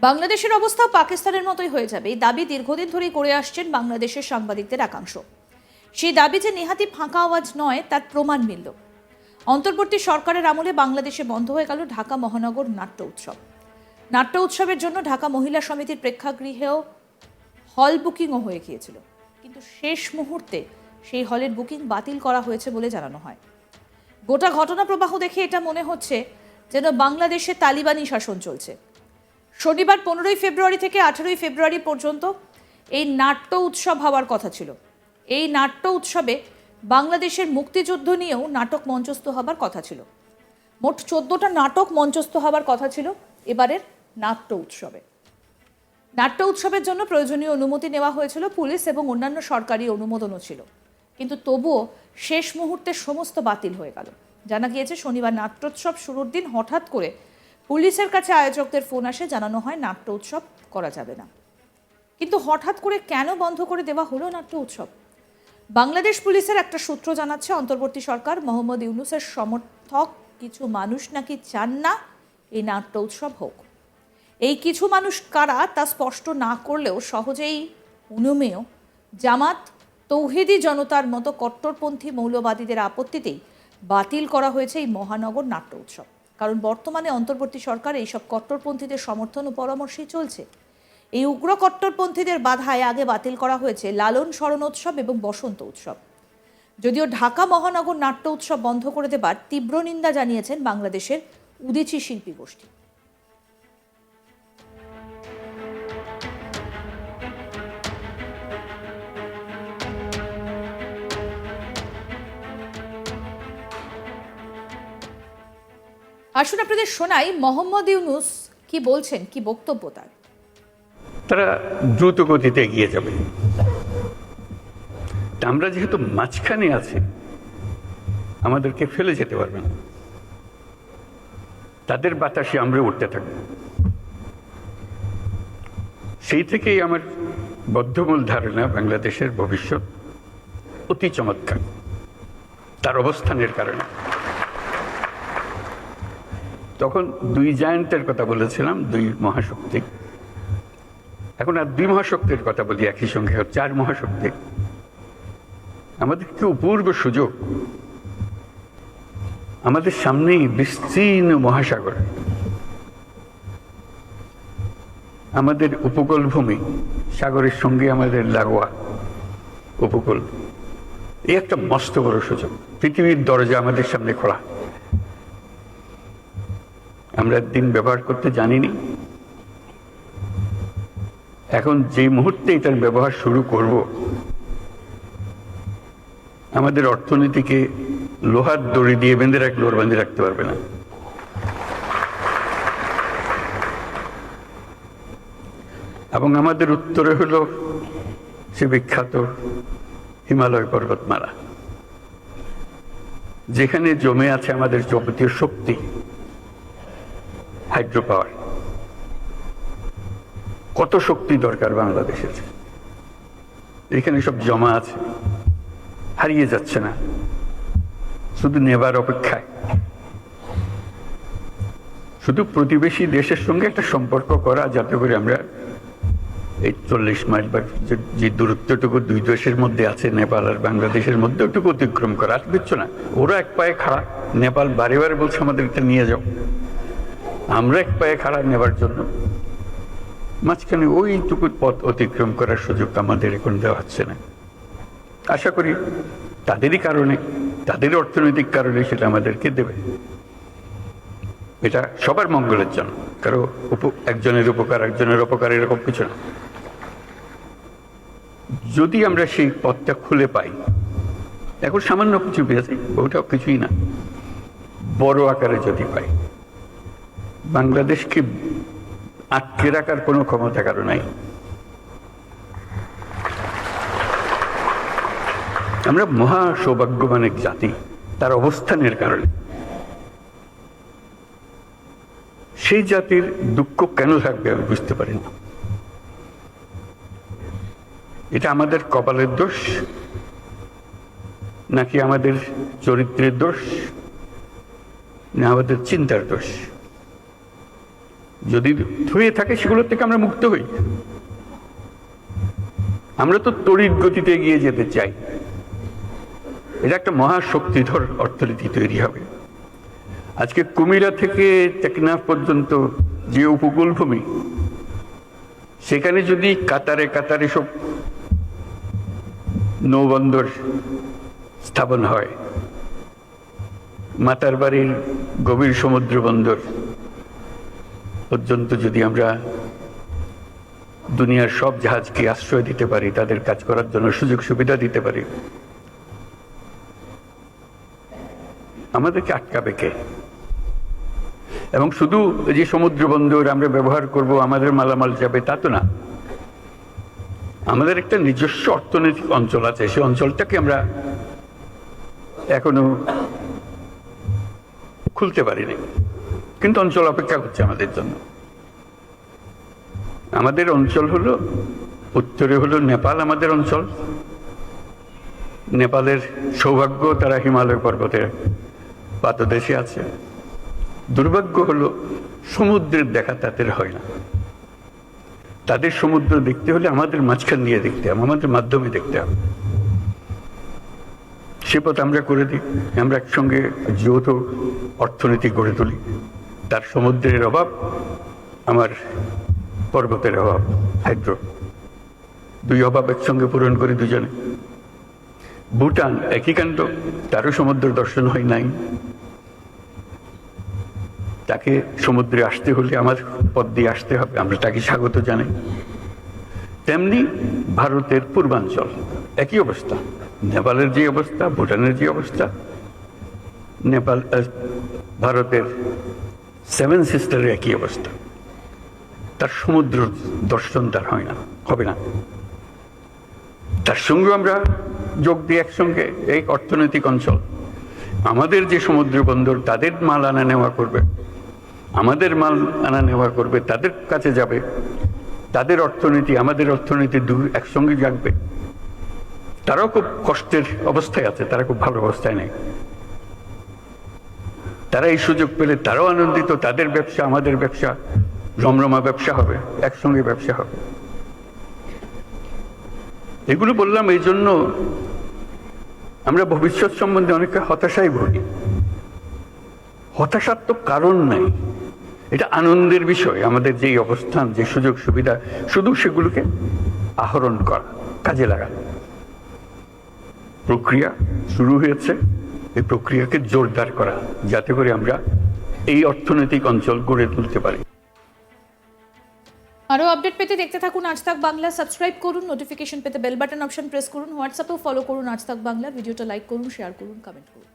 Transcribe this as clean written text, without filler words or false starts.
বাংলাদেশের অবস্থাও পাকিস্তানের মতোই হয়ে যাবে এই দাবি দীর্ঘদিন ধরেই করে আসছেন বাংলাদেশের সাংবাদিকদের একাংশ। সেই দাবি যে নেহাতি ফাঁকা আওয়াজ নয় তার প্রমাণ মিলল। অন্তর্বর্তী সরকারের আমলে বাংলাদেশে বন্ধ হয়ে গেল ঢাকা মহানগর নাট্য উৎসব। নাট্য উৎসবের জন্য ঢাকা মহিলা সমিতির প্রেক্ষাগৃহেও হল বুকিংও হয়ে গিয়েছিল, কিন্তু শেষ মুহূর্তে সেই হলের বুকিং বাতিল করা হয়েছে বলে জানানো হয়। গোটা ঘটনা প্রবাহ দেখে এটা মনে হচ্ছে যেন বাংলাদেশে তালিবানি শাসন চলছে। শনিবার 15ই ফেব্রুয়ারি থেকে 18ই ফেব্রুয়ারি পর্যন্ত এই নাট্য উৎসব হওয়ার কথা ছিল। এই নাট্য উৎসবে বাংলাদেশের মুক্তিযুদ্ধ নিয়েও নাটক মঞ্চস্থ হবার কথা ছিল। মোট 14টা নাটক মঞ্চস্থ হবার কথা ছিল এবারের নাট্য উৎসবে। নাট্য উৎসবের জন্য প্রয়োজনীয় অনুমতি নেওয়া হয়েছিল, পুলিশ এবং অন্যান্য সরকারি অনুমোদনও ছিল, কিন্তু তবুও শেষ মুহূর্তে সমস্ত বাতিল হয়ে গেল। জানা গিয়েছে শনিবার নাট্যোৎসব শুরুর দিন হঠাৎ করে পুলিশের কাছে আয়োজকদের ফোন আসে, জানানো হয় নাট্য উৎসব করা যাবে না। কিন্তু হঠাৎ করে কেন বন্ধ করে দেওয়া হলো নাট্য উৎসব? বাংলাদেশ পুলিশের একটা সূত্র জানাচ্ছে, অন্তর্বর্তী সরকার মোহাম্মদ ইউনূসের সমর্থক কিছু মানুষ নাকি চান না এই নাট্য উৎসব হোক। এই কিছু মানুষ কারা তা স্পষ্ট না করলেও সহজেই অনুমেয় জামাত, তৌহিদি জনতার মতো কট্টরপন্থী মৌলবাদীদের আপত্তিতেই বাতিল করা হয়েছে এই মহানগর নাট্য উৎসব। কারণ বর্তমানে অন্তর্বর্তী সরকার এইসব কট্টরপন্থীদের সমর্থন ও পরামর্শেই চলছে। এই উগ্র কট্টরপন্থীদের বাধায় আগে বাতিল করা হয়েছে লালন স্মরণোৎসব এবং বসন্ত উৎসব। যদিও ঢাকা মহানগর নাট্য উৎসব বন্ধ করে দেবার তীব্র নিন্দা জানিয়েছেন বাংলাদেশের উদীচী শিল্পী গোষ্ঠী। আসুন আপনাদের শোনাই মোহাম্মদ ইউনূস কি বলছেন, কি বক্তব্য তার। তারা দ্রুত গতিতে এগিয়ে যাবে। আমরা যেহেতু মাঝখানে আছি, আমাদেরকে ফেলে যেতে পারবে না। তাদের বাতাসে আমরা উঠতে থাকব। সেই থেকেই আমার বদ্ধমূল ধারণা বাংলাদেশের ভবিষ্যৎ অতি চমৎকার, তার অবস্থানের কারণে। তখন দুই জায়ান্টের কথা বলেছিলাম, দুই মহাশক্তি। এখন আর দুই মহাশক্তির কথা বলি একই সঙ্গে, 4 মহাশক্তি। আমাদের কি অপূর্ব সুযোগ! আমাদের সামনেই বিস্তীর্ণ মহাসাগর, আমাদের উপকূল ভূমি, সাগরের সঙ্গে আমাদের লাগোয়া উপকূল। এই একটা মস্ত বড় সুযোগ। পৃথিবীর দরজা আমাদের সামনে খোলা। আমরা দিন ব্যবহার করতে জানিনি। এখন যে মুহূর্তে এটার ব্যবহার শুরু করব, আমাদের অর্থনীতিকে লোহার দড়ি দিয়ে বেঁধে রাখলে ওর বেঁধে রাখতে পারবে না। এবং আমাদের উত্তরে হলো সে বিখ্যাত হিমালয় পর্বতমালা, যেখানে জমে আছে আমাদের যাবতীয় শক্তি, হাইড্রো পাওয়ার। কত শক্তি দরকার বাংলাদেশের, এখানে সব জমা আছে, হারিয়ে যাচ্ছে না, শুধু নেবার অপেক্ষায়। শুধু প্রতিবেশী দেশের সঙ্গে একটা সম্পর্ক করা, যাতে করে আমরা এই 40 মাইল বা যে দূরত্বটুকু দুই দেশের মধ্যে আছে, নেপাল আর বাংলাদেশের মধ্যে, ওটুকু অতিক্রম করা। আর কিচ্ছু না। ওরা এক পায়ে খাড়া, নেপাল বারে বারে বলছে আমাদের এটা নিয়ে যাও। আমরা এক পায়ে খাড়া নেবার জন্য মাঝখানে ওইটুকু পথ অতিক্রম করার সুযোগ আমাদের এখন দেওয়া হচ্ছে না। আশা করি তাদেরই কারণে, তাদের অর্থনৈতিক কারণে সেটা আমাদেরকে দেবে। এটা সবার মঙ্গলের জন্য, কারো একজনের উপকার একজনের অপকার এরকম কিছু না। যদি আমরা সেই পথটা খুলে পাই, এখন সামান্য কিছু পেয়েছি, ওটাও কিছুই না, বড় আকারে যদি পাই, বাংলাদেশকে আটকে রাখার কোনো ক্ষমতা কারো নাই। আমরা মহা সৌভাগ্যবান এক জাতি, তার অবস্থানের কারণে। সেই জাতির দুঃখ কেন থাকবে আমি বুঝতে পারি না। এটা আমাদের কপালের দোষ, নাকি আমাদের চরিত্রের দোষ, না আমাদের চিন্তার দোষ? যদি হয়ে থাকে সেগুলো থেকে আমরা মুক্ত হই। আমরা তো তড়িৎ গতিতে এগিয়ে যেতে চাই। এটা একটা মহাশক্তিধর অর্থনীতি তৈরি হবে। আজকে কুমিরা থেকে টেকনাফ পর্যন্ত যে উপকূল ভূমি, সেখানে যদি কাতারে কাতারে সব নৌবন্দর স্থাপন হয়, মাতার বাড়ির গভীর সমুদ্র বন্দর পর্যন্ত যদি আমরা দুনিয়ার সব জাহাজকে আশ্রয় দিতে পারি, তাদের কাজ করার জন্য সুযোগ সুবিধা দিতে পারি, আমাদেরকে আটকাবে কে? এবং শুধু যে সমুদ্র বন্দর আমরা ব্যবহার করব, আমাদের মালামাল যাবে, তা তো না। আমাদের একটা নিজস্ব অর্থনৈতিক অঞ্চল আছে, সেই অঞ্চলটাকে আমরা এখনো খুলতে পারিনি, কিন্তু অঞ্চল অপেক্ষা করছে আমাদের জন্য। আমাদের অঞ্চল হলো, উত্তরে হলো নেপাল আমাদের অঞ্চল। নেপালের সৌভাগ্য, তারা হিমালয় পর্বতের পাদদেশে আছে। দুর্ভাগ্য হলো সমুদ্রের দেখা তাদের হয় না। তাদের সমুদ্র দেখতে হলে আমাদের মাঝখান দিয়ে দেখতে হবে, আমাদের মাধ্যমে দেখতে হবে। সে পথ আমরা করে দিই, আমরা একসঙ্গে যৌথ অর্থনীতি গড়ে তুলি। তার সমুদ্রের অভাব, আমার পর্বতের অভাব, হাইড্রো, দুই অভাব একসঙ্গে পূরণ করি দুজনে। ভুটান একই কাণ্ড, তারও সমুদ্র দর্শন হয় নাই। তাকে সমুদ্রে আসতে হলে আমার পথ দিয়ে আসতে হবে, আমরা তাকে স্বাগত জানাই। তেমনি ভারতের পূর্বাঞ্চল একই অবস্থা, নেপালের যে অবস্থা, ভুটানের যে অবস্থা, নেপাল ভারতের সেভেন সিস্টারের একই অবস্থা। তার সমুদ্র দর্শন তার হয় না, হবে না। তার সঙ্গে আমরা যোগ দিয়ে একসঙ্গে এই অর্থনৈতিক অঞ্চল, আমাদের যে সমুদ্র বন্দর, তাদের মাল আনা নেওয়া করবে, আমাদের মাল আনা নেওয়া করবে, তাদের কাছে যাবে, তাদের অর্থনীতি আমাদের অর্থনীতি একসঙ্গে জাগবে। তারাও খুব কষ্টের অবস্থায় আছে, তারা খুব ভালো অবস্থায় নেই। তারা এই সুযোগ পেলে তারাও আনন্দিত, তাদের ব্যবসা আমাদের ব্যবসা রমরমা ব্যবসা হবে, একসঙ্গে ব্যবসা হবে। এগুলো বললাম এই জন্য, আমরা ভবিষ্যৎ সম্বন্ধে অনেকে হতাশায় ভুগি। হতাশার তো কারণ নাই, এটা আনন্দের বিষয়। আমাদের যেই অবস্থান, যে সুযোগ সুবিধা, শুধু সেগুলোকে আহরণ করা, কাজে লাগানো। প্রক্রিয়া শুরু হয়েছে, এই প্রক্রিয়াকে জোরদার করা, যাতে করে আমরা এই অর্থনৈতিক অঞ্চল গড়ে তুলতে পারি। আরও আপডেট পেতে দেখতে থাকুন আজ তাক বাংলা। সাবস্ক্রাইব করুন, নোটিফিকেশন পেতে বেল বাটন অপশন প্রেস করুন, হোয়াটসঅ্যাপেও ফলো করুন আজ তাক বাংলা। ভিডিওটা লাইক করুন, শেয়ার করুন, কমেন্ট করুন।